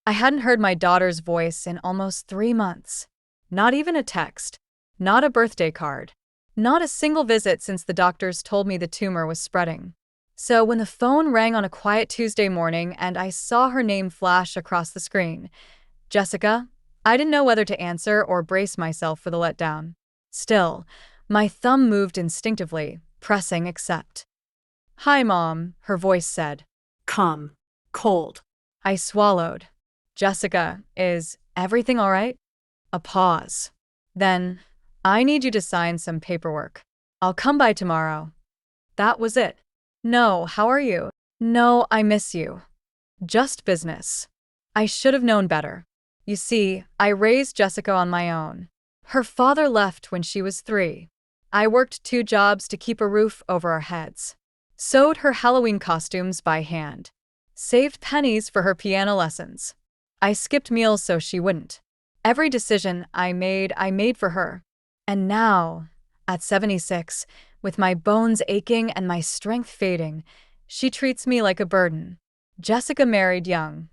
I hadn't heard my daughter's voice in almost 3 months. Not even a text. Not a birthday card. Not a single visit since the doctors told me the tumor was spreading. So when the phone rang on a quiet Tuesday morning and I saw her name flash across the screen, Jessica, I didn't know whether to answer or brace myself for the letdown. Still, my thumb moved instinctively, pressing accept. "Hi, Mom," her voice said. Calm. Cold. I swallowed. "Jessica, is everything all right?" A pause. Then, "I need you to sign some paperwork. I'll come by tomorrow." That was it. "No, how are you?" "No, I miss you." Just business. I should have known better. You see, I raised Jessica on my own. Her father left when she was 3. I worked 2 jobs to keep a roof over our heads. Sewed her Halloween costumes by hand. Saved pennies for her piano lessons. I skipped meals so she wouldn't. Every decision I made for her. And now, at 76, with my bones aching and my strength fading, she treats me like a burden. Jessica married young.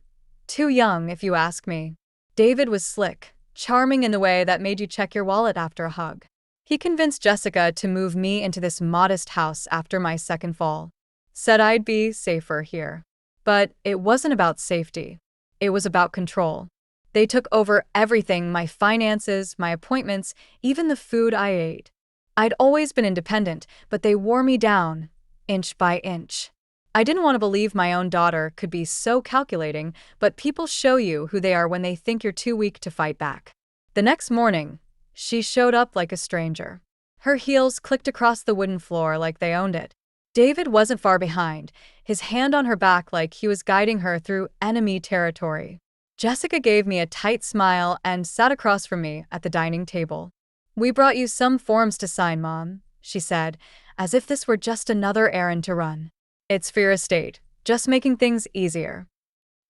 Too young, if you ask me. David was slick, charming in the way that made you check your wallet after a hug. He convinced Jessica to move me into this modest house after my second fall. Said I'd be safer here. But it wasn't about safety. It was about control. They took over everything, my finances, my appointments, even the food I ate. I'd always been independent, but they wore me down, inch by inch. I didn't want to believe my own daughter could be so calculating, but people show you who they are when they think you're too weak to fight back. The next morning, she showed up like a stranger. Her heels clicked across the wooden floor like they owned it. David wasn't far behind, his hand on her back like he was guiding her through enemy territory. Jessica gave me a tight smile and sat across from me at the dining table. "We brought you some forms to sign, Mom," she said, as if this were just another errand to run. "It's for your estate, just making things easier."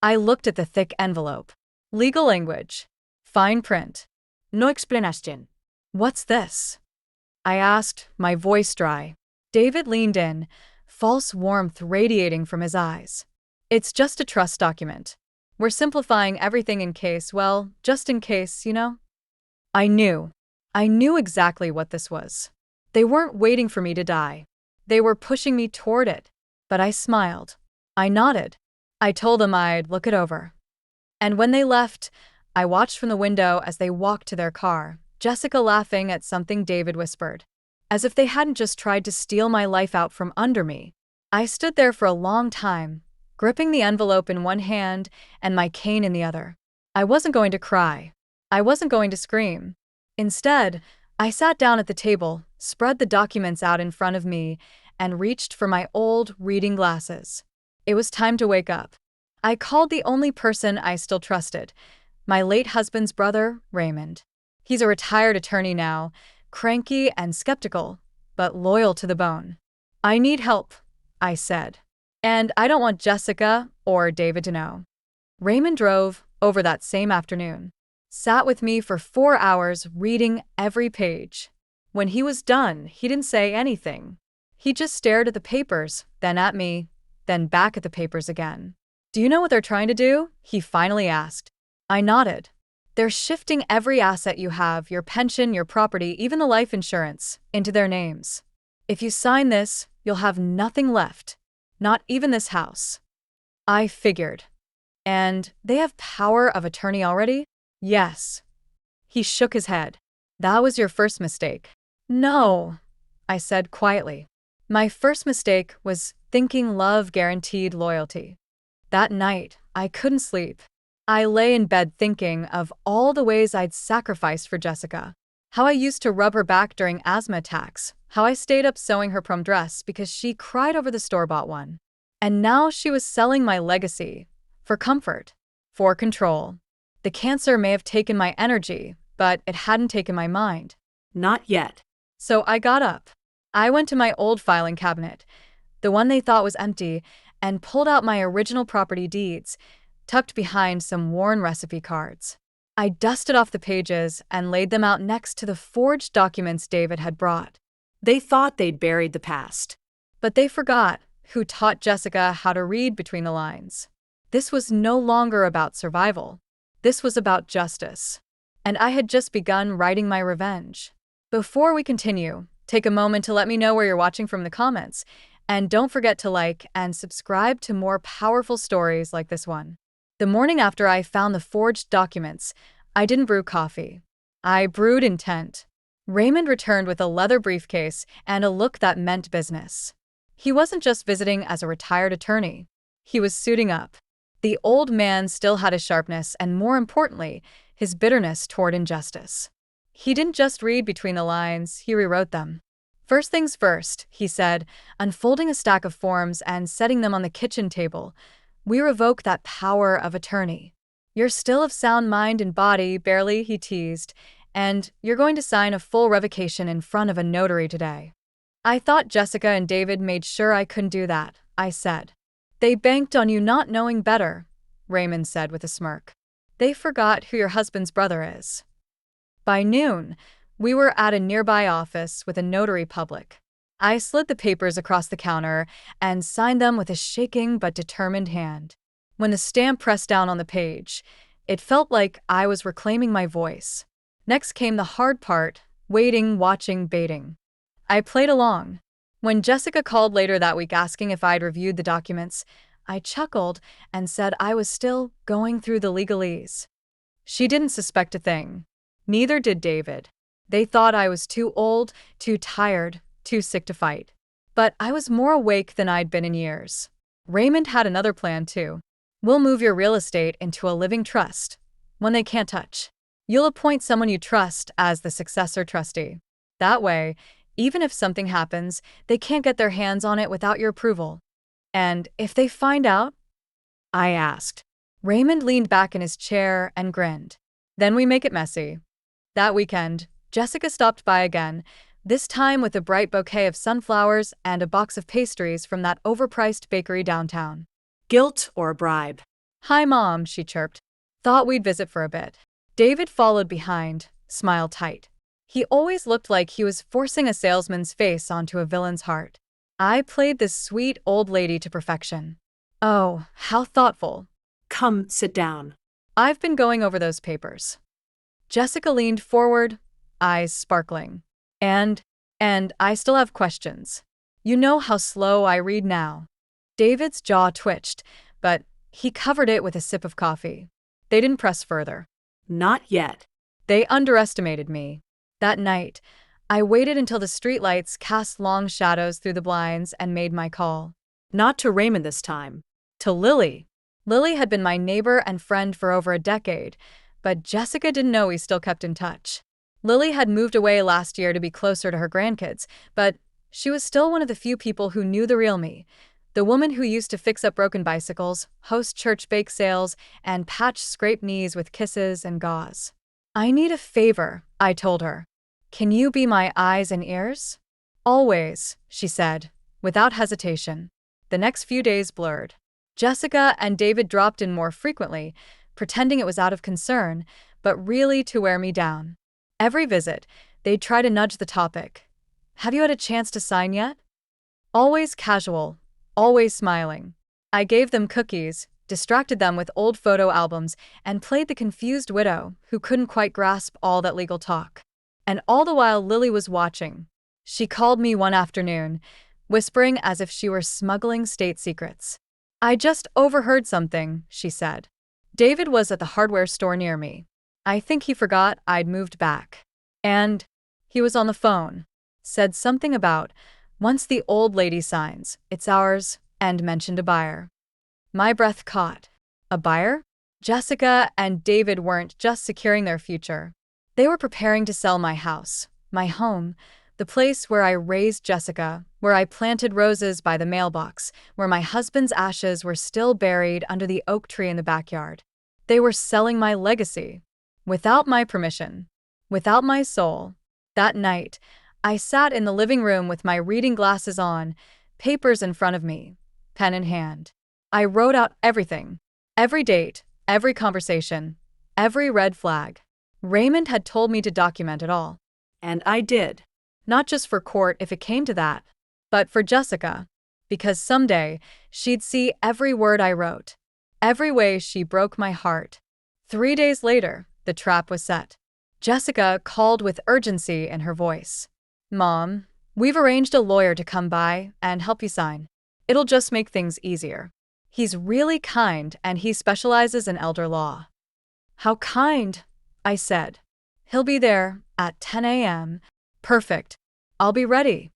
I looked at the thick envelope. Legal language. Fine print. No explanation. "What's this?" I asked, my voice dry. David leaned in, false warmth radiating from his eyes. "It's just a trust document. We're simplifying everything in case, well, just in case, you know?" I knew. I knew exactly what this was. They weren't waiting for me to die. They were pushing me toward it. But I smiled. I nodded. I told them I'd look it over. And when they left, I watched from the window as they walked to their car, Jessica laughing at something David whispered. As if they hadn't just tried to steal my life out from under me. I stood there for a long time, gripping the envelope in one hand and my cane in the other. I wasn't going to cry. I wasn't going to scream. Instead, I sat down at the table, spread the documents out in front of me, and reached for my old reading glasses. It was time to wake up. I called the only person I still trusted, my late husband's brother, Raymond. He's a retired attorney now, cranky and skeptical, but loyal to the bone. "I need help," I said. "And I don't want Jessica or David to know." Raymond drove over that same afternoon. Sat with me for 4 hours reading every page. When he was done, he didn't say anything. He just stared at the papers, then at me, then back at the papers again. "Do you know what they're trying to do?" he finally asked. I nodded. "They're shifting every asset you have, your pension, your property, even the life insurance, into their names. If you sign this, you'll have nothing left. Not even this house." I figured. "And they have power of attorney already?" "Yes." He shook his head. "That was your first mistake." "No," I said quietly. "My first mistake was thinking love guaranteed loyalty." That night, I couldn't sleep. I lay in bed thinking of all the ways I'd sacrificed for Jessica. How I used to rub her back during asthma attacks. How I stayed up sewing her prom dress because she cried over the store-bought one. And now she was selling my legacy. For comfort. For control. The cancer may have taken my energy, but it hadn't taken my mind. Not yet. So I got up. I went to my old filing cabinet, the one they thought was empty, and pulled out my original property deeds, tucked behind some worn recipe cards. I dusted off the pages and laid them out next to the forged documents David had brought. They thought they'd buried the past. But they forgot who taught Jessica how to read between the lines. This was no longer about survival. This was about justice. And I had just begun writing my revenge. Before we continue, take a moment to let me know where you're watching from in the comments. And don't forget to like and subscribe to more powerful stories like this one. The morning after I found the forged documents, I didn't brew coffee. I brewed intent. Raymond returned with a leather briefcase and a look that meant business. He wasn't just visiting as a retired attorney. He was suiting up. The old man still had his sharpness and, more importantly, his bitterness toward injustice. He didn't just read between the lines, he rewrote them. First things first, he said, unfolding a stack of forms and setting them on the kitchen table. We revoke that power of attorney. You're still of sound mind and body, barely, he teased, and you're going to sign a full revocation in front of a notary today. I thought Jessica and David made sure I couldn't do that, I said. They banked on you not knowing better, Raymond said with a smirk. They forgot who your husband's brother is. By noon, we were at a nearby office with a notary public. I slid the papers across the counter and signed them with a shaking but determined hand. When the stamp pressed down on the page, it felt like I was reclaiming my voice. Next came the hard part, waiting, watching, baiting. I played along. When Jessica called later that week asking if I'd reviewed the documents, I chuckled and said I was still going through the legalese. She didn't suspect a thing. Neither did David. They thought I was too old, too tired, too sick to fight. But I was more awake than I'd been in years. Raymond had another plan too. We'll move your real estate into a living trust, one they can't touch. You'll appoint someone you trust as the successor trustee. That way, even if something happens, they can't get their hands on it without your approval. And if they find out? I asked. Raymond leaned back in his chair and grinned. Then we make it messy. That weekend, Jessica stopped by again, this time with a bright bouquet of sunflowers and a box of pastries from that overpriced bakery downtown. Guilt or a bribe? Hi, Mom, she chirped. Thought we'd visit for a bit. David followed behind, smile tight. He always looked like he was forcing a salesman's face onto a villain's heart. I played this sweet old lady to perfection. Oh, how thoughtful. Come, sit down. I've been going over those papers. Jessica leaned forward, eyes sparkling. And I still have questions. You know how slow I read now. David's jaw twitched, but he covered it with a sip of coffee. They didn't press further. Not yet. They underestimated me. That night, I waited until the streetlights cast long shadows through the blinds and made my call. Not to Raymond this time. To Lily. Lily had been my neighbor and friend for over a decade, but Jessica didn't know we still kept in touch. Lily had moved away last year to be closer to her grandkids, but she was still one of the few people who knew the real me, the woman who used to fix up broken bicycles, host church bake sales, and patch scraped knees with kisses and gauze. I need a favor, I told her. Can you be my eyes and ears? Always, she said, without hesitation. The next few days blurred. Jessica and David dropped in more frequently, pretending it was out of concern, but really to wear me down. Every visit, they'd try to nudge the topic. Have you had a chance to sign yet? Always casual, always smiling. I gave them cookies, distracted them with old photo albums, and played the confused widow who couldn't quite grasp all that legal talk. And all the while Lily was watching. She called me one afternoon, whispering as if she were smuggling state secrets. I just overheard something, she said. David was at the hardware store near me. I think he forgot I'd moved back. And he was on the phone. Said something about, once the old lady signs, it's ours, and mentioned a buyer. My breath caught. A buyer? Jessica and David weren't just securing their future. They were preparing to sell my house, my home, the place where I raised Jessica, where I planted roses by the mailbox, where my husband's ashes were still buried under the oak tree in the backyard. They were selling my legacy. Without my permission. Without my soul. That night, I sat in the living room with my reading glasses on, papers in front of me, pen in hand. I wrote out everything. Every date, every conversation, every red flag. Raymond had told me to document it all. And I did. Not just for court if it came to that, but for Jessica. Because someday, she'd see every word I wrote. Every way she broke my heart. 3 days later, the trap was set. Jessica called with urgency in her voice. Mom, we've arranged a lawyer to come by and help you sign. It'll just make things easier. He's really kind and he specializes in elder law. How kind, I said. He'll be there at 10 a.m. Perfect. I'll be ready.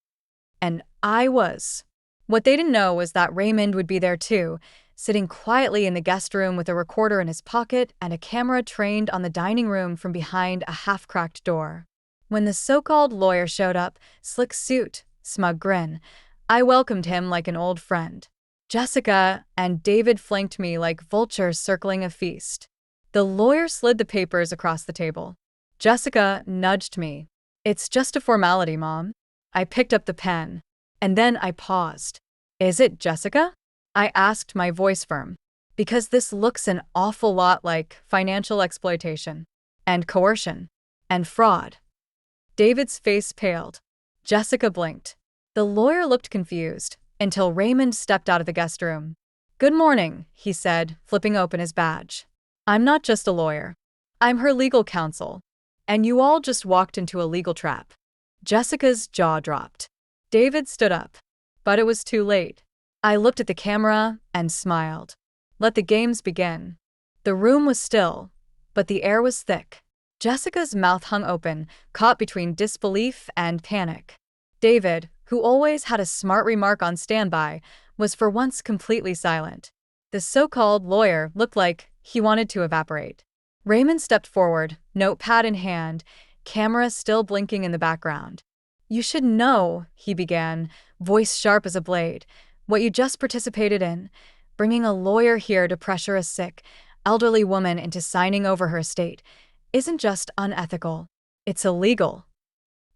And I was. What they didn't know was that Raymond would be there too, sitting quietly in the guest room with a recorder in his pocket and a camera trained on the dining room from behind a half-cracked door. When the so-called lawyer showed up, slick suit, smug grin, I welcomed him like an old friend. Jessica and David flanked me like vultures circling a feast. The lawyer slid the papers across the table. Jessica nudged me. It's just a formality, Mom. I picked up the pen. And then I paused. Is it Jessica? I asked, my voice firm. Because this looks an awful lot like financial exploitation. And coercion. And fraud. David's face paled. Jessica blinked. The lawyer looked confused until Raymond stepped out of the guest room. Good morning, he said, flipping open his badge. I'm not just a lawyer. I'm her legal counsel. And you all just walked into a legal trap. Jessica's jaw dropped. David stood up. But it was too late. I looked at the camera and smiled. Let the games begin. The room was still, but the air was thick. Jessica's mouth hung open, caught between disbelief and panic. David, who always had a smart remark on standby, was for once completely silent. The so-called lawyer looked like he wanted to evaporate. Raymond stepped forward, notepad in hand, camera still blinking in the background. You should know, he began, voice sharp as a blade, what you just participated in, bringing a lawyer here to pressure a sick, elderly woman into signing over her estate, isn't just unethical, it's illegal.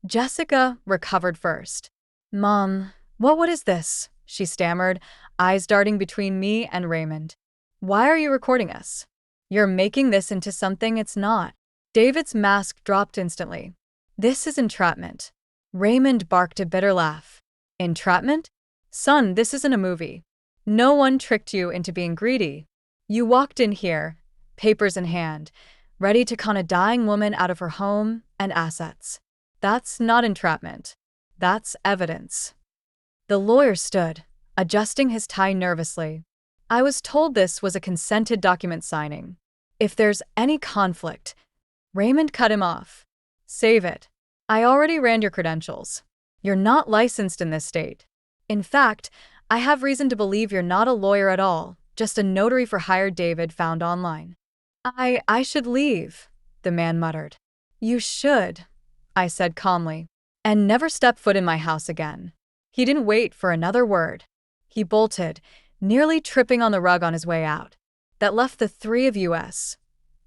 Jessica recovered first. Mom, what is this? She stammered, eyes darting between me and Raymond. Why are you recording us? You're making this into something it's not. David's mask dropped instantly. This is entrapment. Raymond barked a bitter laugh. Entrapment? Son, this isn't a movie. No one tricked you into being greedy. You walked in here, papers in hand, ready to con a dying woman out of her home and assets. That's not entrapment. That's evidence. The lawyer stood, adjusting his tie nervously. I was told this was a consented document signing. If there's any conflict, Raymond cut him off. Save it. I already ran your credentials. You're not licensed in this state. In fact, I have reason to believe you're not a lawyer at all, just a notary for hire David found online. I should leave, the man muttered. You should, I said calmly, and never step foot in my house again. He didn't wait for another word. He bolted, nearly tripping on the rug on his way out. That left the three of us,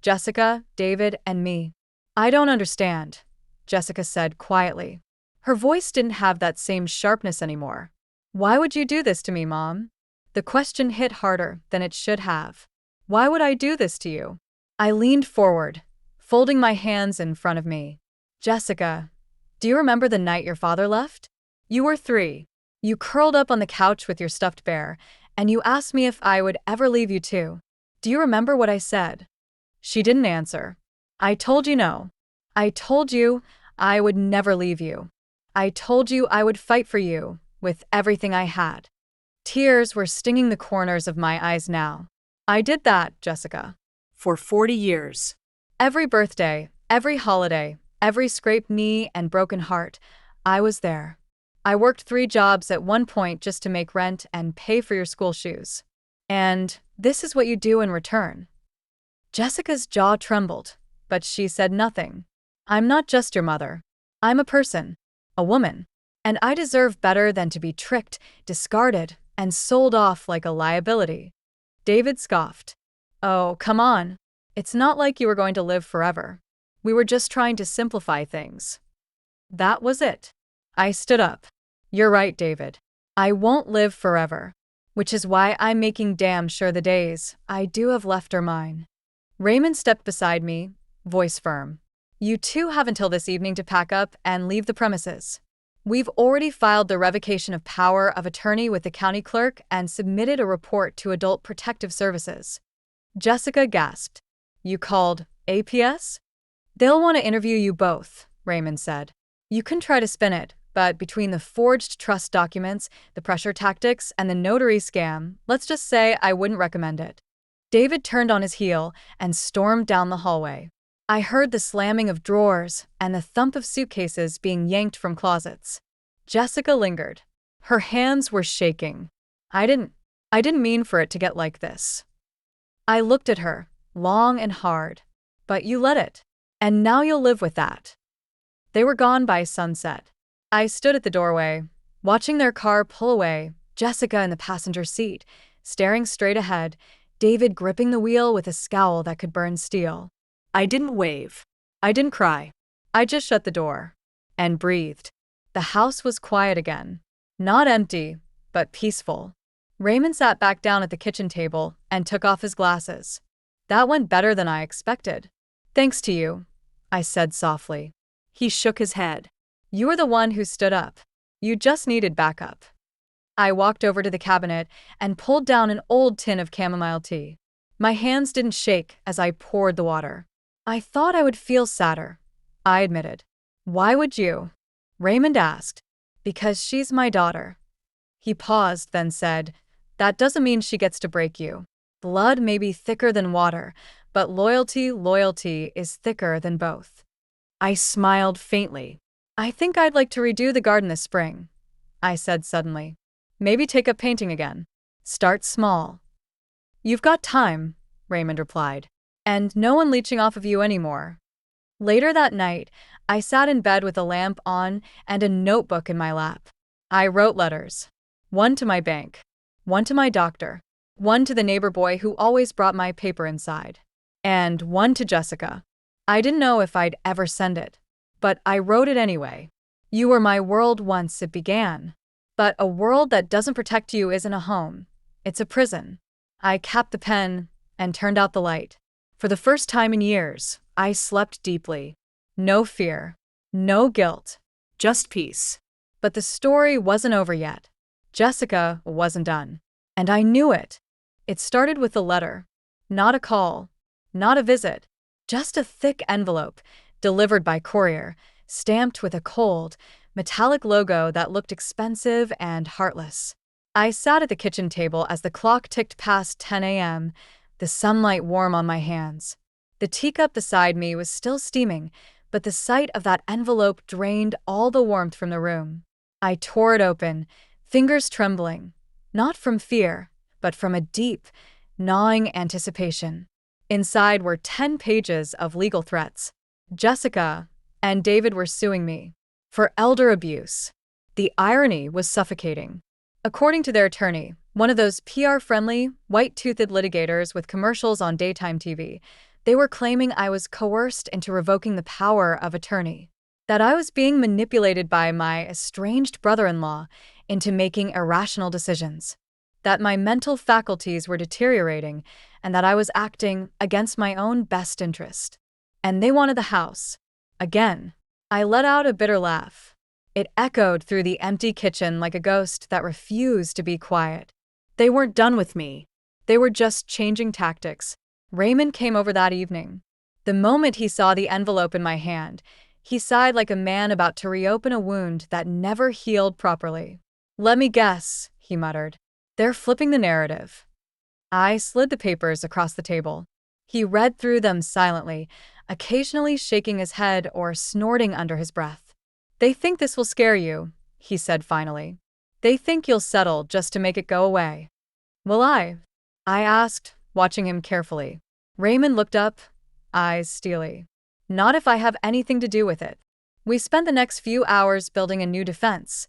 Jessica, David, and me. I don't understand, Jessica said quietly. Her voice didn't have that same sharpness anymore. Why would you do this to me, Mom? The question hit harder than it should have. Why would I do this to you? I leaned forward, folding my hands in front of me. Jessica, do you remember the night your father left? You were 3. You curled up on the couch with your stuffed bear, and you asked me if I would ever leave you too. Do you remember what I said? She didn't answer. I told you no. I told you I would never leave you. I told you I would fight for you with everything I had. Tears were stinging the corners of my eyes now. I did that, Jessica. For 40 years. Every birthday, every holiday, every scraped knee and broken heart, I was there. I worked 3 jobs at one point just to make rent and pay for your school shoes. And this is what you do in return. Jessica's jaw trembled, but she said nothing. I'm not just your mother. I'm a person, a woman, and I deserve better than to be tricked, discarded, and sold off like a liability. David scoffed. Oh, come on. It's not like you were going to live forever. We were just trying to simplify things. That was it. I stood up. You're right, David. I won't live forever. Which is why I'm making damn sure the days I do have left are mine. Raymond stepped beside me, voice firm. You two have until this evening to pack up and leave the premises. We've already filed the revocation of power of attorney with the county clerk and submitted a report to Adult Protective Services. Jessica gasped. You called APS? They'll want to interview you both, Raymond said. You can try to spin it, but between the forged trust documents, the pressure tactics, and the notary scam, let's just say I wouldn't recommend it. David turned on his heel and stormed down the hallway. I heard the slamming of drawers and the thump of suitcases being yanked from closets. Jessica lingered. Her hands were shaking. I didn't mean for it to get like this. I looked at her, long and hard. But you let it. And now you'll live with that. They were gone by sunset. I stood at the doorway, watching their car pull away, Jessica in the passenger seat, staring straight ahead, David gripping the wheel with a scowl that could burn steel. I didn't wave. I didn't cry. I just shut the door. And breathed. The house was quiet again. Not empty, but peaceful. Raymond sat back down at the kitchen table and took off his glasses. That went better than I expected. Thanks to you, I said softly. He shook his head. You were the one who stood up. You just needed backup. I walked over to the cabinet and pulled down an old tin of chamomile tea. My hands didn't shake as I poured the water. I thought I would feel sadder, I admitted. Why would you? Raymond asked. Because she's my daughter. He paused, then said, that doesn't mean she gets to break you. Blood may be thicker than water, but loyalty is thicker than both. I smiled faintly. I think I'd like to redo the garden this spring, I said suddenly. Maybe take up painting again. Start small. You've got time, Raymond replied. And no one leeching off of you anymore. Later that night, I sat in bed with a lamp on and a notebook in my lap. I wrote letters. One to my bank. One to my doctor. One to the neighbor boy who always brought my paper inside. And one to Jessica. I didn't know if I'd ever send it, but I wrote it anyway. You were my world once it began. But a world that doesn't protect you isn't a home. It's a prison. I capped the pen and turned out the light. For the first time in years, I slept deeply. No fear. No guilt. Just peace. But the story wasn't over yet. Jessica wasn't done. And I knew it. It started with a letter. Not a call. Not a visit. Just a thick envelope, delivered by courier, stamped with a cold, metallic logo that looked expensive and heartless. I sat at the kitchen table as the clock ticked past 10 a.m., the sunlight warm on my hands. The teacup beside me was still steaming, but the sight of that envelope drained all the warmth from the room. I tore it open, fingers trembling, not from fear, but from a deep, gnawing anticipation. Inside were 10 pages of legal threats. Jessica and David were suing me for elder abuse. The irony was suffocating. According to their attorney, one of those PR-friendly, white-toothed litigators with commercials on daytime TV, they were claiming I was coerced into revoking the power of attorney, that I was being manipulated by my estranged brother-in-law into making irrational decisions, that my mental faculties were deteriorating, and that I was acting against my own best interest. And they wanted the house. Again. I let out a bitter laugh. It echoed through the empty kitchen like a ghost that refused to be quiet. They weren't done with me. They were just changing tactics. Raymond came over that evening. The moment he saw the envelope in my hand, he sighed like a man about to reopen a wound that never healed properly. Let me guess, he muttered. They're flipping the narrative. I slid the papers across the table. He read through them silently, occasionally shaking his head or snorting under his breath. They think this will scare you, he said finally. They think you'll settle just to make it go away. Will I? I asked, watching him carefully. Raymond looked up, eyes steely. Not if I have anything to do with it. We spent the next few hours building a new defense,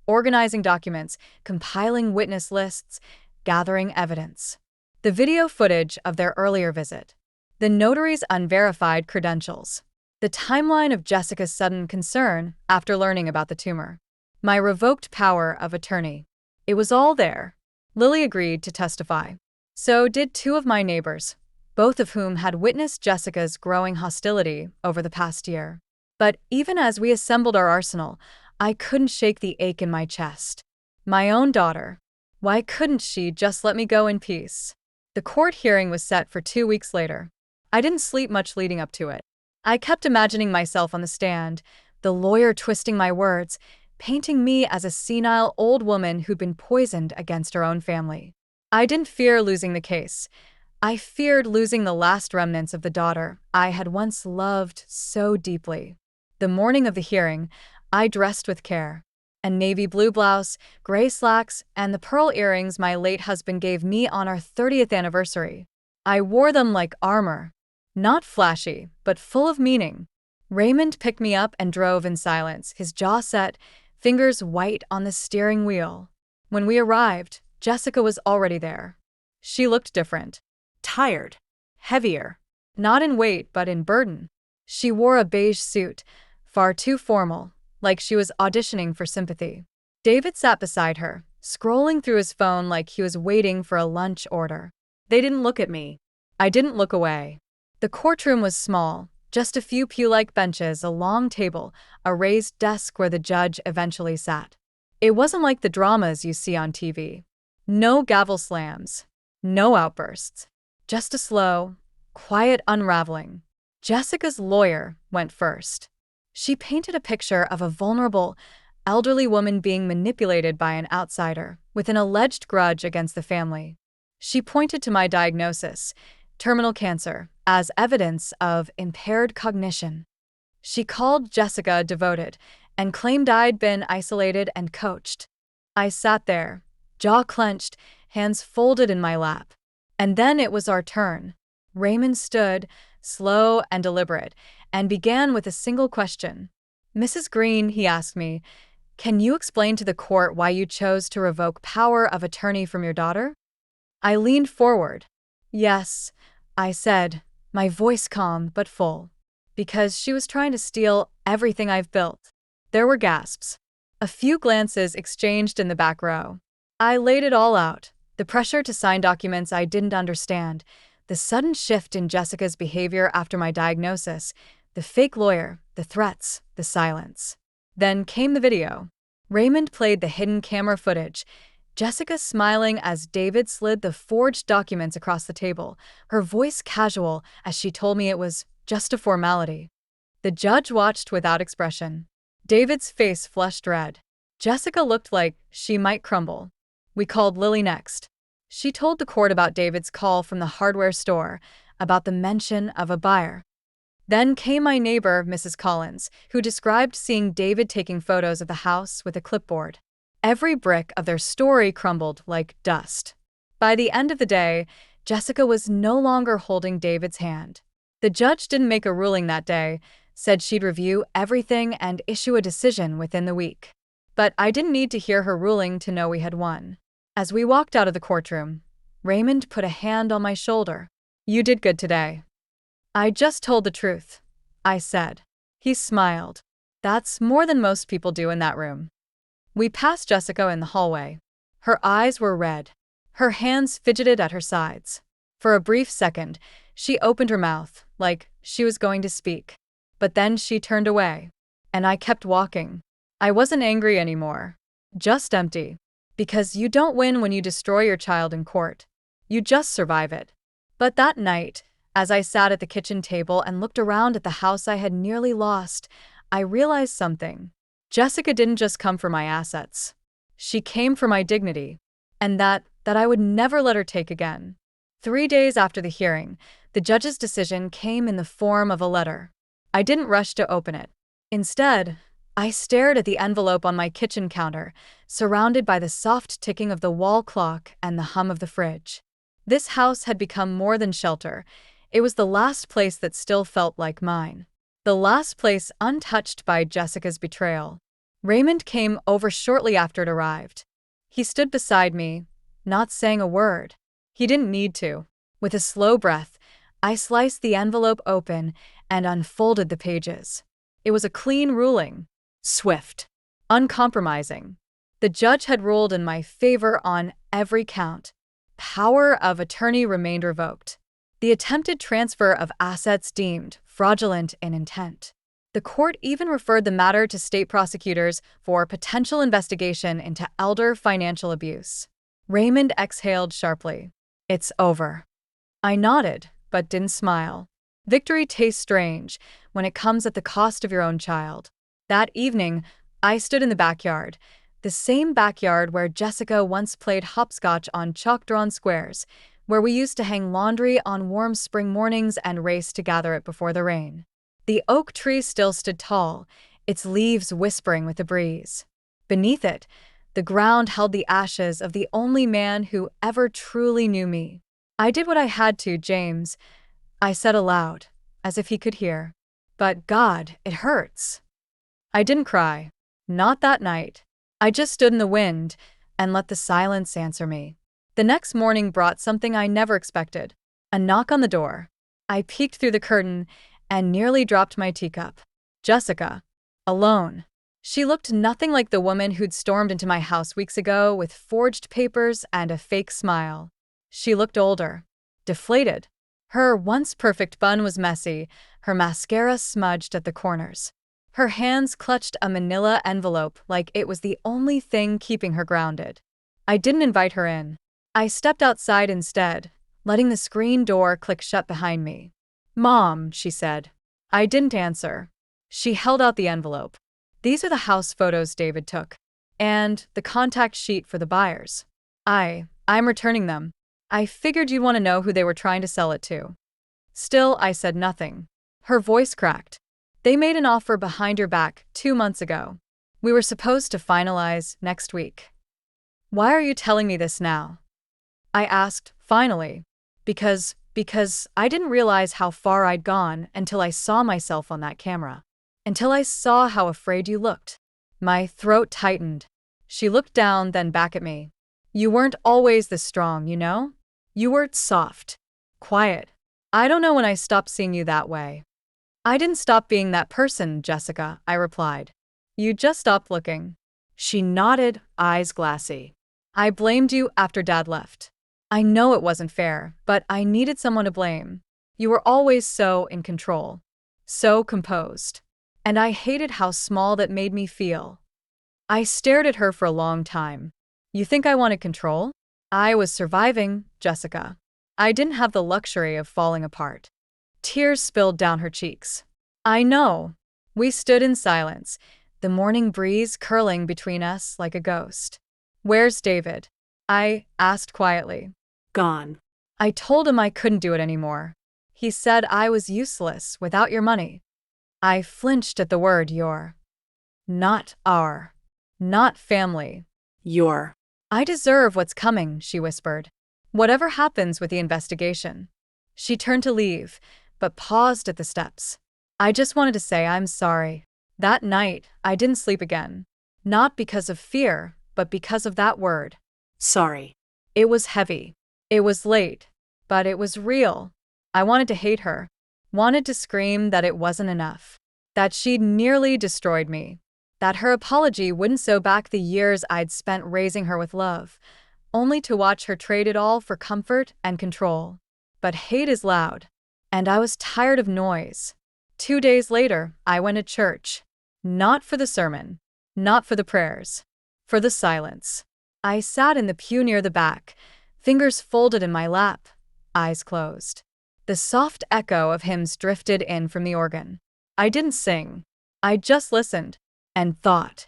organizing documents, compiling witness lists, gathering evidence. The video footage of their earlier visit. The notary's unverified credentials. The timeline of Jessica's sudden concern after learning about the tumor. My revoked power of attorney. It was all there. Lily agreed to testify. So did two of my neighbors, both of whom had witnessed Jessica's growing hostility over the past year. But even as we assembled our arsenal, I couldn't shake the ache in my chest. My own daughter. Why couldn't she just let me go in peace? The court hearing was set for 2 weeks later. I didn't sleep much leading up to it. I kept imagining myself on the stand, the lawyer twisting my words, painting me as a senile old woman who'd been poisoned against her own family. I didn't fear losing the case. I feared losing the last remnants of the daughter I had once loved so deeply. The morning of the hearing, I dressed with care. A navy blue blouse, gray slacks, and the pearl earrings my late husband gave me on our 30th anniversary. I wore them like armor. Not flashy, but full of meaning. Raymond picked me up and drove in silence, his jaw set, fingers white on the steering wheel. When we arrived, Jessica was already there. She looked different. Tired. Heavier. Not in weight, but in burden. She wore a beige suit, far too formal, like she was auditioning for sympathy. David sat beside her, scrolling through his phone like he was waiting for a lunch order. They didn't look at me. I didn't look away. The courtroom was small, just a few pew-like benches, a long table, a raised desk where the judge eventually sat. It wasn't like the dramas you see on TV. No gavel slams. No outbursts. Just a slow, quiet unraveling. Jessica's lawyer went first. She painted a picture of a vulnerable, elderly woman being manipulated by an outsider with an alleged grudge against the family. She pointed to my diagnosis, terminal cancer, as evidence of impaired cognition. She called Jessica devoted and claimed I'd been isolated and coached. I sat there, jaw clenched, hands folded in my lap. And then it was our turn. Raymond stood, slow and deliberate, and began with a single question. "Mrs. Green," he asked me, "can you explain to the court why you chose to revoke power of attorney from your daughter?" I leaned forward. "Yes," I said, my voice calm but full. "Because she was trying to steal everything I've built." There were gasps. A few glances exchanged in the back row. I laid it all out. The pressure to sign documents I didn't understand, the sudden shift in Jessica's behavior after my diagnosis, the fake lawyer, the threats, the silence. Then came the video. Raymond played the hidden camera footage, Jessica smiling as David slid the forged documents across the table, her voice casual as she told me it was just a formality. The judge watched without expression. David's face flushed red. Jessica looked like she might crumble. We called Lily next. She told the court about David's call from the hardware store, about the mention of a buyer. Then came my neighbor, Mrs. Collins, who described seeing David taking photos of the house with a clipboard. Every brick of their story crumbled like dust. By the end of the day, Jessica was no longer holding David's hand. The judge didn't make a ruling that day, said she'd review everything and issue a decision within the week. But I didn't need to hear her ruling to know we had won. As we walked out of the courtroom, Raymond put a hand on my shoulder. "You did good today." "I just told the truth," I said. He smiled. "That's more than most people do in that room." We passed Jessica in the hallway. Her eyes were red. Her hands fidgeted at her sides. For a brief second, she opened her mouth, like she was going to speak. But then she turned away. And I kept walking. I wasn't angry anymore. Just empty. Because you don't win when you destroy your child in court. You just survive it. But that night, as I sat at the kitchen table and looked around at the house I had nearly lost, I realized something. Jessica didn't just come for my assets. She came for my dignity. And that I would never let her take again. 3 days after the hearing, the judge's decision came in the form of a letter. I didn't rush to open it. Instead, I stared at the envelope on my kitchen counter, surrounded by the soft ticking of the wall clock and the hum of the fridge. This house had become more than shelter. It was the last place that still felt like mine. The last place untouched by Jessica's betrayal. Raymond came over shortly after it arrived. He stood beside me, not saying a word. He didn't need to. With a slow breath, I sliced the envelope open and unfolded the pages. It was a clean ruling. Swift. Uncompromising. The judge had ruled in my favor on every count. Power of attorney remained revoked. The attempted transfer of assets deemed fraudulent in intent. The court even referred the matter to state prosecutors for potential investigation into elder financial abuse. Raymond exhaled sharply. It's over. I nodded, but didn't smile. Victory tastes strange when it comes at the cost of your own child. That evening, I stood in the backyard, the same backyard where Jessica once played hopscotch on chalk-drawn squares, where we used to hang laundry on warm spring mornings and race to gather it before the rain. The oak tree still stood tall, its leaves whispering with the breeze. Beneath it, the ground held the ashes of the only man who ever truly knew me. I did what I had to, James, I said aloud, as if he could hear. But God, it hurts. I didn't cry. Not that night. I just stood in the wind and let the silence answer me. The next morning brought something I never expected. A knock on the door. I peeked through the curtain and nearly dropped my teacup. Jessica. Alone. She looked nothing like the woman who'd stormed into my house weeks ago with forged papers and a fake smile. She looked older. Deflated. Her once perfect bun was messy, her mascara smudged at the corners. Her hands clutched a manila envelope like it was the only thing keeping her grounded. I didn't invite her in. I stepped outside instead, letting the screen door click shut behind me. Mom, she said. I didn't answer. She held out the envelope. These are the house photos David took. And the contact sheet for the buyers. I'm returning them. I figured you'd want to know who they were trying to sell it to. Still, I said nothing. Her voice cracked. They made an offer behind your back 2 months ago. We were supposed to finalize next week. Why are you telling me this now? I asked, finally. Because I didn't realize how far I'd gone until I saw myself on that camera. Until I saw how afraid you looked. My throat tightened. She looked down, then back at me. You weren't always this strong, you know? You were soft. Quiet. I don't know when I stopped seeing you that way. I didn't stop being that person, Jessica, I replied. You just stopped looking. She nodded, eyes glassy. I blamed you after Dad left. I know it wasn't fair, but I needed someone to blame. You were always so in control. So composed. And I hated how small that made me feel. I stared at her for a long time. You think I wanted control? I was surviving, Jessica. I didn't have the luxury of falling apart. Tears spilled down her cheeks. I know. We stood in silence, the morning breeze curling between us like a ghost. Where's David? I asked quietly. Gone. I told him I couldn't do it anymore. He said I was useless without your money. I flinched at the word your. Not our. Not family. Your. I deserve what's coming, she whispered. Whatever happens with the investigation. She turned to leave, but paused at the steps. I just wanted to say I'm sorry. That night, I didn't sleep again. Not because of fear, but because of that word. Sorry. It was heavy. It was late, but it was real. I wanted to hate her. Wanted to scream that it wasn't enough. That she'd nearly destroyed me. That her apology wouldn't sew back the years I'd spent raising her with love, only to watch her trade it all for comfort and control. But hate is loud, and I was tired of noise. 2 days later, I went to church. Not for the sermon, not for the prayers, for the silence. I sat in the pew near the back, fingers folded in my lap, eyes closed. The soft echo of hymns drifted in from the organ. I didn't sing. I just listened. And thought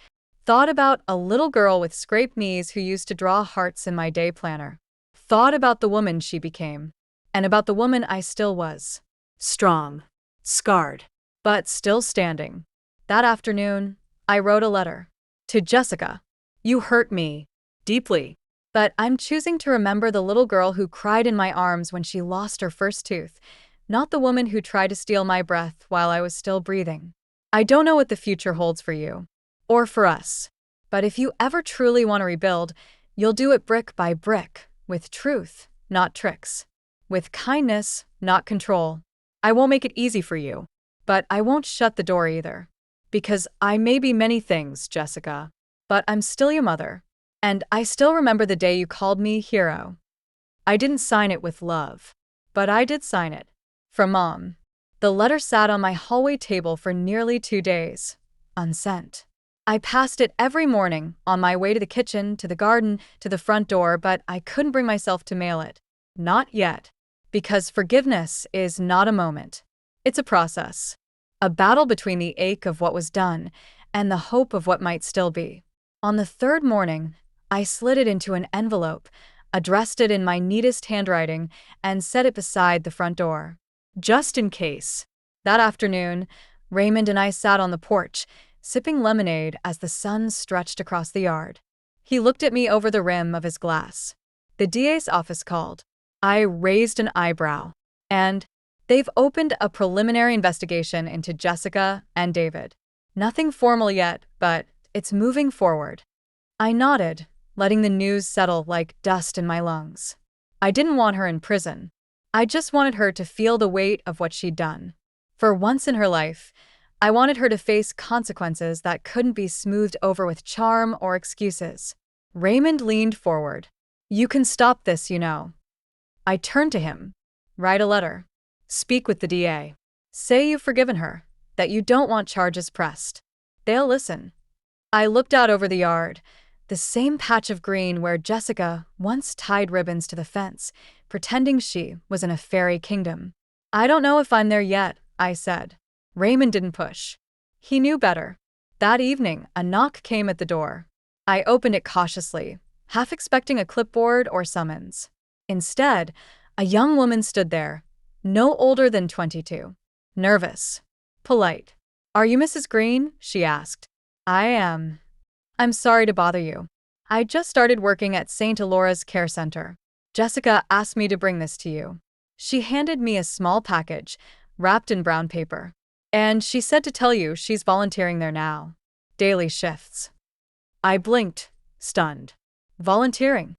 about a little girl with scraped knees who used to draw hearts in my day planner. Thought about the woman she became, and about the woman I still was. Strong, scarred, but still standing. That afternoon, I wrote a letter. To Jessica. You hurt me. Deeply. But I'm choosing to remember the little girl who cried in my arms when she lost her first tooth, not the woman who tried to steal my breath while I was still breathing. I don't know what the future holds for you, or for us, but if you ever truly want to rebuild, you'll do it brick by brick, with truth, not tricks, with kindness, not control. I won't make it easy for you, but I won't shut the door either. Because I may be many things, Jessica, but I'm still your mother, and I still remember the day you called me hero. I didn't sign it with love, but I did sign it. From Mom. The letter sat on my hallway table for nearly 2 days, unsent. I passed it every morning, on my way to the kitchen, to the garden, to the front door, but I couldn't bring myself to mail it. Not yet. Because forgiveness is not a moment. It's a process. A battle between the ache of what was done and the hope of what might still be. On the third morning, I slid it into an envelope, addressed it in my neatest handwriting, and set it beside the front door. Just in case. That afternoon, Raymond and I sat on the porch, sipping lemonade as the sun stretched across the yard. He looked at me over the rim of his glass. The DA's office called. I raised an eyebrow. And they've opened a preliminary investigation into Jessica and David. Nothing formal yet, but it's moving forward. I nodded, letting the news settle like dust in my lungs. I didn't want her in prison. I just wanted her to feel the weight of what she'd done. For once in her life, I wanted her to face consequences that couldn't be smoothed over with charm or excuses. Raymond leaned forward. You can stop this, you know. I turned to him. Write a letter. Speak with the DA. Say you've forgiven her, that you don't want charges pressed. They'll listen. I looked out over the yard, the same patch of green where Jessica once tied ribbons to the fence, pretending she was in a fairy kingdom. I don't know if I'm there yet, I said. Raymond didn't push. He knew better. That evening, a knock came at the door. I opened it cautiously, half expecting a clipboard or summons. Instead, a young woman stood there, no older than 22. Nervous. Polite. Are you Mrs. Green? She asked. I am. I'm sorry to bother you. I just started working at St. Alora's Care Center. Jessica asked me to bring this to you. She handed me a small package, wrapped in brown paper. And she said to tell you she's volunteering there now. Daily shifts. I blinked, stunned. Volunteering.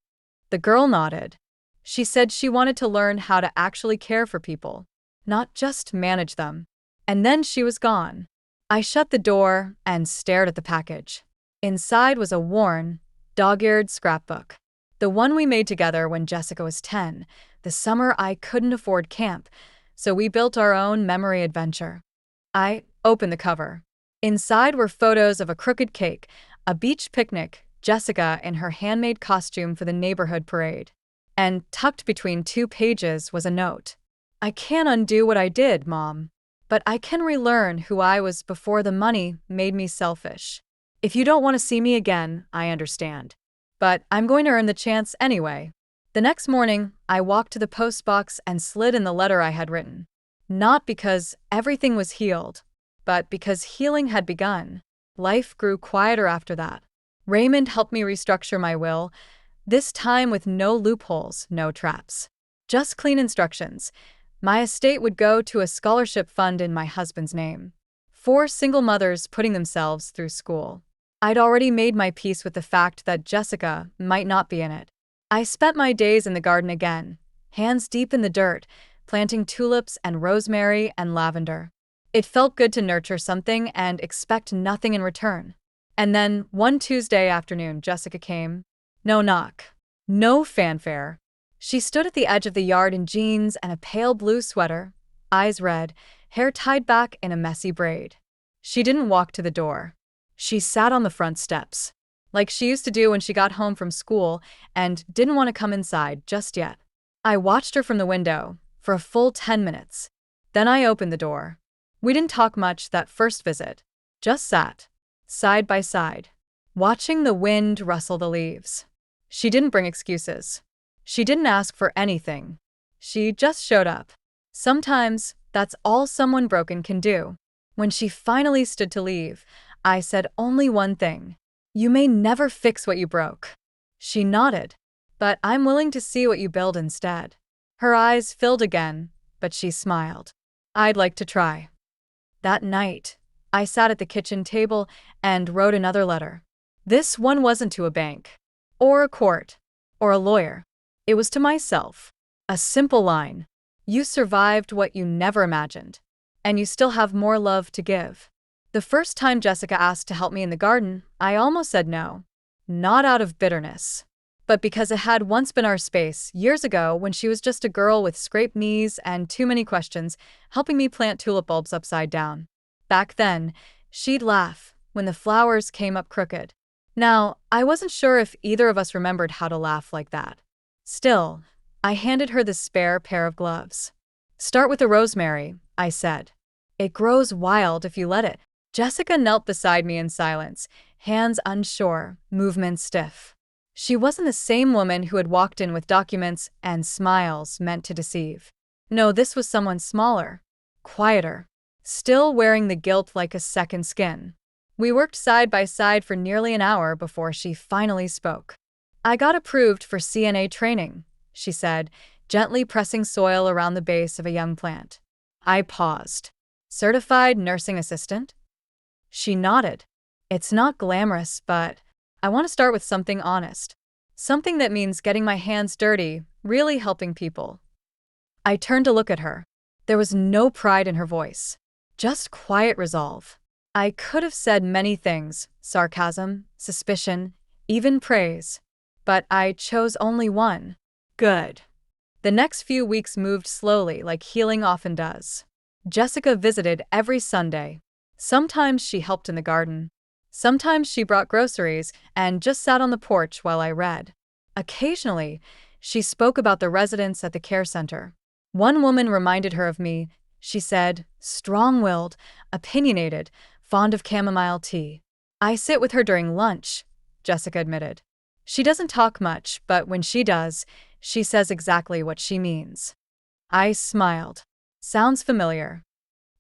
The girl nodded. She said she wanted to learn how to actually care for people, not just manage them. And then she was gone. I shut the door and stared at the package. Inside was a worn, dog-eared scrapbook. The one we made together when Jessica was 10, the summer I couldn't afford camp, so we built our own memory adventure. I opened the cover. Inside were photos of a crooked cake, a beach picnic, Jessica in her handmade costume for the neighborhood parade. And tucked between 2 pages was a note. I can't undo what I did, Mom, but I can relearn who I was before the money made me selfish. If you don't want to see me again, I understand. But I'm going to earn the chance anyway. The next morning, I walked to the post box and slid in the letter I had written. Not because everything was healed, but because healing had begun. Life grew quieter after that. Raymond helped me restructure my will, this time with no loopholes, no traps. Just clean instructions. My estate would go to a scholarship fund in my husband's name. 4 single mothers putting themselves through school. I'd already made my peace with the fact that Jessica might not be in it. I spent my days in the garden again, hands deep in the dirt, planting tulips and rosemary and lavender. It felt good to nurture something and expect nothing in return. And then, one Tuesday afternoon, Jessica came. No knock. No fanfare. She stood at the edge of the yard in jeans and a pale blue sweater, eyes red, hair tied back in a messy braid. She didn't walk to the door. She sat on the front steps, like she used to do when she got home from school and didn't want to come inside just yet. I watched her from the window for a full 10 minutes. Then I opened the door. We didn't talk much that first visit, just sat, side by side, watching the wind rustle the leaves. She didn't bring excuses. She didn't ask for anything. She just showed up. Sometimes that's all someone broken can do. When she finally stood to leave, I said only one thing. You may never fix what you broke. She nodded. But I'm willing to see what you build instead. Her eyes filled again, but she smiled. I'd like to try. That night, I sat at the kitchen table and wrote another letter. This one wasn't to a bank, or a court, or a lawyer. It was to myself. A simple line. You survived what you never imagined, and you still have more love to give. The first time Jessica asked to help me in the garden, I almost said no. Not out of bitterness, but because it had once been our space years ago when she was just a girl with scraped knees and too many questions, helping me plant tulip bulbs upside down. Back then, she'd laugh when the flowers came up crooked. Now, I wasn't sure if either of us remembered how to laugh like that. Still, I handed her the spare pair of gloves. Start with the rosemary, I said. It grows wild if you let it. Jessica knelt beside me in silence, hands unsure, movements stiff. She wasn't the same woman who had walked in with documents and smiles meant to deceive. No, this was someone smaller, quieter, still wearing the guilt like a second skin. We worked side by side for nearly an hour before she finally spoke. I got approved for CNA training, she said, gently pressing soil around the base of a young plant. I paused. Certified nursing assistant? She nodded. It's not glamorous, but I want to start with something honest. Something that means getting my hands dirty, really helping people. I turned to look at her. There was no pride in her voice, just quiet resolve. I could have said many things, sarcasm, suspicion, even praise. But I chose only one. Good. The next few weeks moved slowly, like healing often does. Jessica visited every Sunday. Sometimes she helped in the garden. Sometimes she brought groceries and just sat on the porch while I read. Occasionally, she spoke about the residents at the care center. One woman reminded her of me. She said, strong-willed, opinionated, fond of chamomile tea. I sit with her during lunch, Jessica admitted. She doesn't talk much, but when she does, she says exactly what she means. I smiled. Sounds familiar.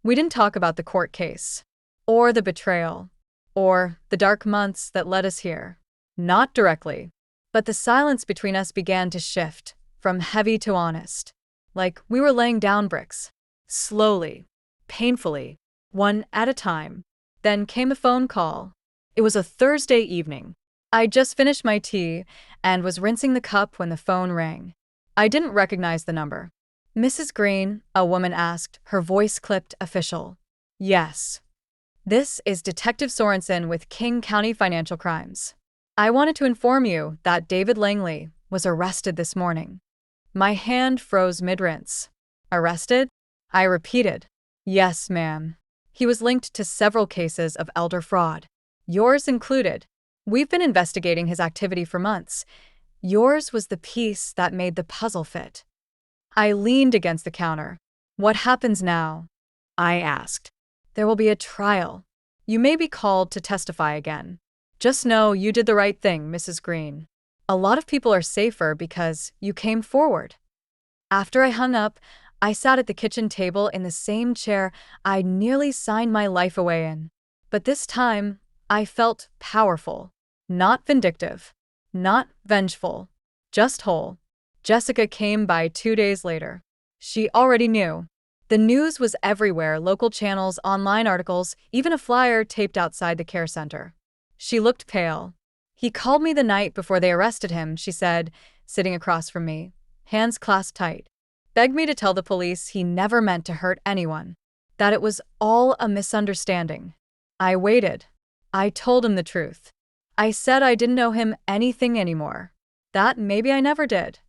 We didn't talk about the court case, or the betrayal, or the dark months that led us here. Not directly. But the silence between us began to shift, from heavy to honest. Like we were laying down bricks. Slowly, painfully, one at a time. Then came a phone call. It was a Thursday evening. I'd just finished my tea and was rinsing the cup when the phone rang. I didn't recognize the number. Mrs. Green, a woman asked, her voice clipped official. Yes. This is Detective Sorensen with King County Financial Crimes. I wanted to inform you that David Langley was arrested this morning. My hand froze mid-rinse. Arrested? I repeated. Yes, ma'am. He was linked to several cases of elder fraud. Yours included. We've been investigating his activity for months. Yours was the piece that made the puzzle fit. I leaned against the counter. What happens now? I asked. There will be a trial. You may be called to testify again. Just know you did the right thing, Mrs. Green. A lot of people are safer because you came forward. After I hung up, I sat at the kitchen table in the same chair I'd nearly signed my life away in. But this time, I felt powerful. Not vindictive. Not vengeful. Just whole. Jessica came by 2 days later. She already knew. The news was everywhere, local channels, online articles, even a flyer taped outside the care center. She looked pale. He called me the night before they arrested him, she said, sitting across from me, hands clasped tight. Begged me to tell the police he never meant to hurt anyone. That it was all a misunderstanding. I waited. I told him the truth. I said I didn't owe him anything anymore. That maybe I never did.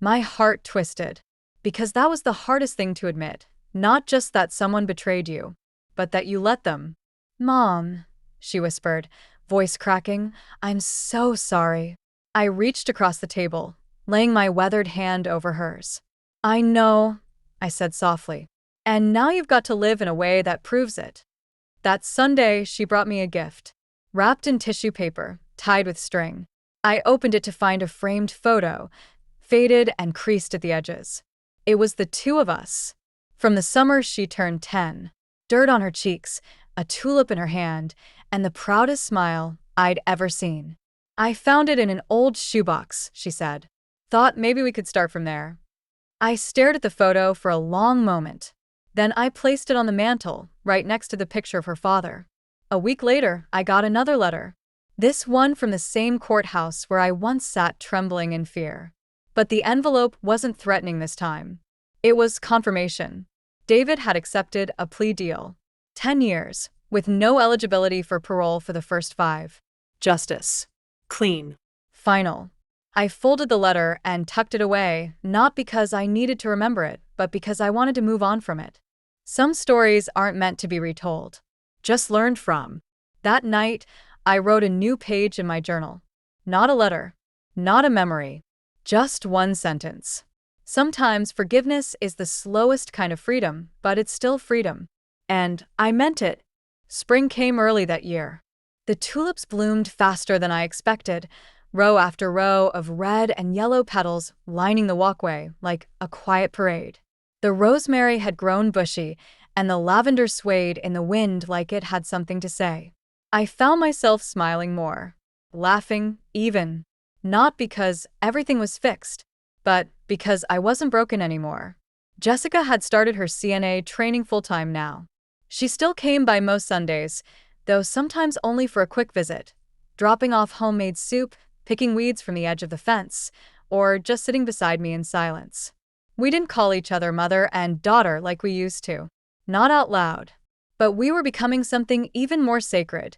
My heart twisted. Because that was the hardest thing to admit. Not just that someone betrayed you, but that you let them. Mom, she whispered, voice cracking, I'm so sorry. I reached across the table, laying my weathered hand over hers. I know, I said softly. And now you've got to live in a way that proves it. That Sunday, she brought me a gift, wrapped in tissue paper, tied with string. I opened it to find a framed photo, faded and creased at the edges. It was the two of us. From the summer she turned 10, dirt on her cheeks, a tulip in her hand, and the proudest smile I'd ever seen. I found it in an old shoebox, she said. Thought maybe we could start from there. I stared at the photo for a long moment. Then I placed it on the mantel, right next to the picture of her father. A week later, I got another letter. This one from the same courthouse where I once sat trembling in fear. But the envelope wasn't threatening this time. It was confirmation. David had accepted a plea deal. 10 years, with no eligibility for parole for the first 5. Justice. Clean. Final. I folded the letter and tucked it away, not because I needed to remember it, but because I wanted to move on from it. Some stories aren't meant to be retold, just learned from. That night, I wrote a new page in my journal. Not a letter, not a memory, just one sentence. Sometimes forgiveness is the slowest kind of freedom, but it's still freedom. And I meant it. Spring came early that year. The tulips bloomed faster than I expected, row after row of red and yellow petals lining the walkway like a quiet parade. The rosemary had grown bushy, and the lavender swayed in the wind like it had something to say. I found myself smiling more, laughing even, not because everything was fixed, but because I wasn't broken anymore. Jessica had started her CNA training full-time now. She still came by most Sundays, though sometimes only for a quick visit, dropping off homemade soup, picking weeds from the edge of the fence, or just sitting beside me in silence. We didn't call each other mother and daughter like we used to. Not out loud. But we were becoming something even more sacred.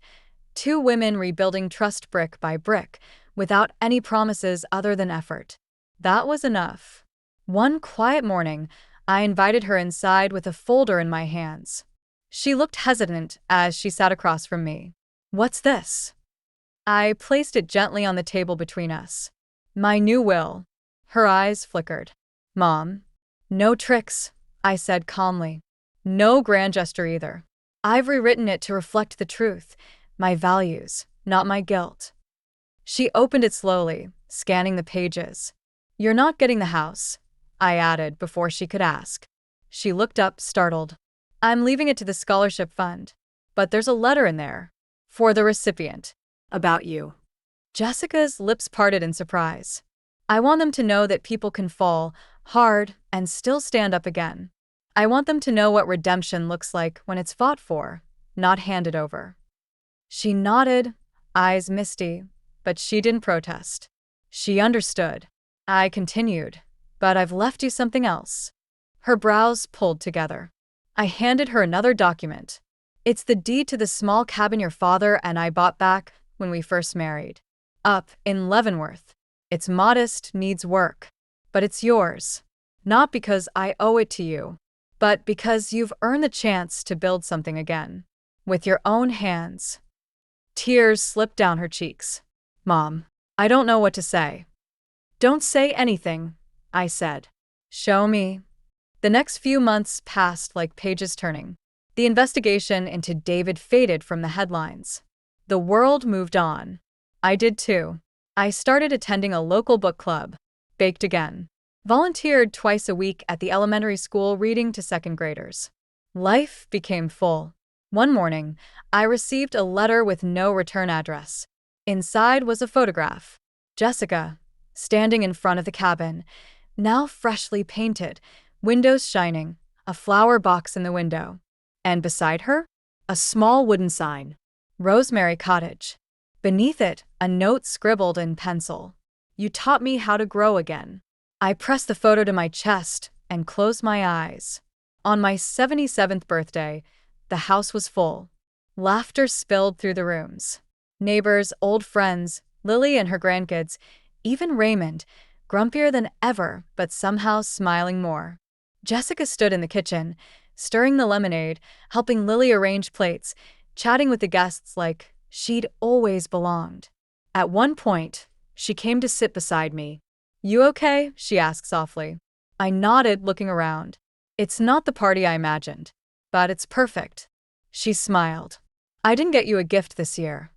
Two women rebuilding trust brick by brick, without any promises other than effort. That was enough. One quiet morning, I invited her inside with a folder in my hands. She looked hesitant as she sat across from me. "What's this?" I placed it gently on the table between us. "My new will." Her eyes flickered. "Mom." "No tricks," I said calmly. "No grand gesture either. I've rewritten it to reflect the truth, my values, not my guilt." She opened it slowly, scanning the pages. "You're not getting the house," I added before she could ask. She looked up, startled. "I'm leaving it to the scholarship fund. But there's a letter in there. For the recipient." About you. Jessica's lips parted in surprise. "I want them to know that people can fall hard and still stand up again. I want them to know what redemption looks like when it's fought for, not handed over." She nodded, eyes misty, but she didn't protest. She understood. I continued, "But I've left you something else." Her brows pulled together. I handed her another document. "It's the deed to the small cabin your father and I bought back when we first married. Up in Leavenworth. It's modest, needs work. But it's yours. Not because I owe it to you, but because you've earned the chance to build something again. With your own hands." Tears slipped down her cheeks. "Mom, I don't know what to say." "Don't say anything," I said. "Show me." The next few months passed like pages turning. The investigation into David faded from the headlines. The world moved on. I did too. I started attending a local book club, baked again, volunteered twice a week at the elementary school reading to second graders. Life became full. One morning, I received a letter with no return address. Inside was a photograph. Jessica, standing in front of the cabin, now freshly painted, windows shining, a flower box in the window. And beside her, a small wooden sign. Rosemary Cottage. Beneath it, a note scribbled in pencil. "You taught me how to grow again." I pressed the photo to my chest and closed my eyes. On my 77th birthday, the house was full. Laughter spilled through the rooms. Neighbors, old friends, Lily and her grandkids, even Raymond, grumpier than ever, but somehow smiling more. Jessica stood in the kitchen, stirring the lemonade, helping Lily arrange plates, chatting with the guests like she'd always belonged. At one point, she came to sit beside me. "You okay?" she asked softly. I nodded, looking around. "It's not the party I imagined, but it's perfect." She smiled. "I didn't get you a gift this year."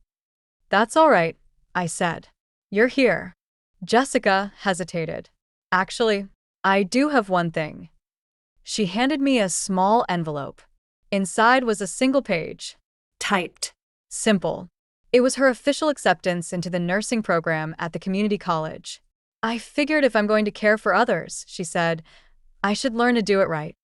"That's all right," I said. "You're here." Jessica hesitated. "Actually, I do have one thing." She handed me a small envelope. Inside was a single page. Typed. Simple. It was her official acceptance into the nursing program at the community college. "I figured if I'm going to care for others," she said, "I should learn to do it right."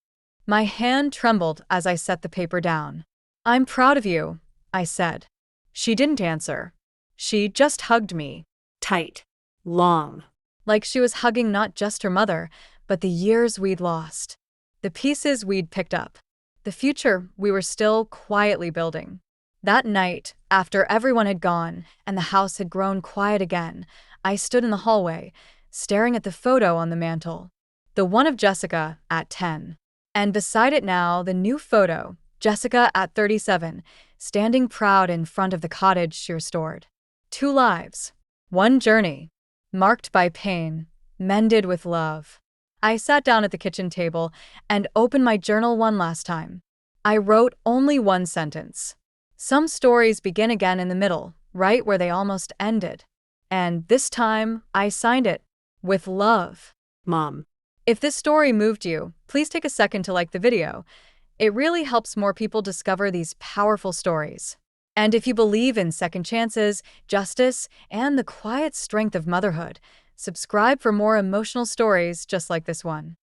My hand trembled as I set the paper down. "I'm proud of you," I said. She didn't answer. She just hugged me. Tight. Long. Like she was hugging not just her mother, but the years we'd lost. The pieces we'd picked up. The future we were still quietly building. That night, after everyone had gone and the house had grown quiet again, I stood in the hallway, staring at the photo on the mantel. The one of Jessica at 10. And beside it now, the new photo, Jessica at 37, standing proud in front of the cottage she restored. Two lives. One journey. Marked by pain, mended with love. I sat down at the kitchen table and opened my journal one last time. I wrote only one sentence. Some stories begin again in the middle, right where they almost ended. And this time, I signed it with love. Mom. If this story moved you, please take a second to like the video. It really helps more people discover these powerful stories. And if you believe in second chances, justice, and the quiet strength of motherhood, subscribe for more emotional stories just like this one.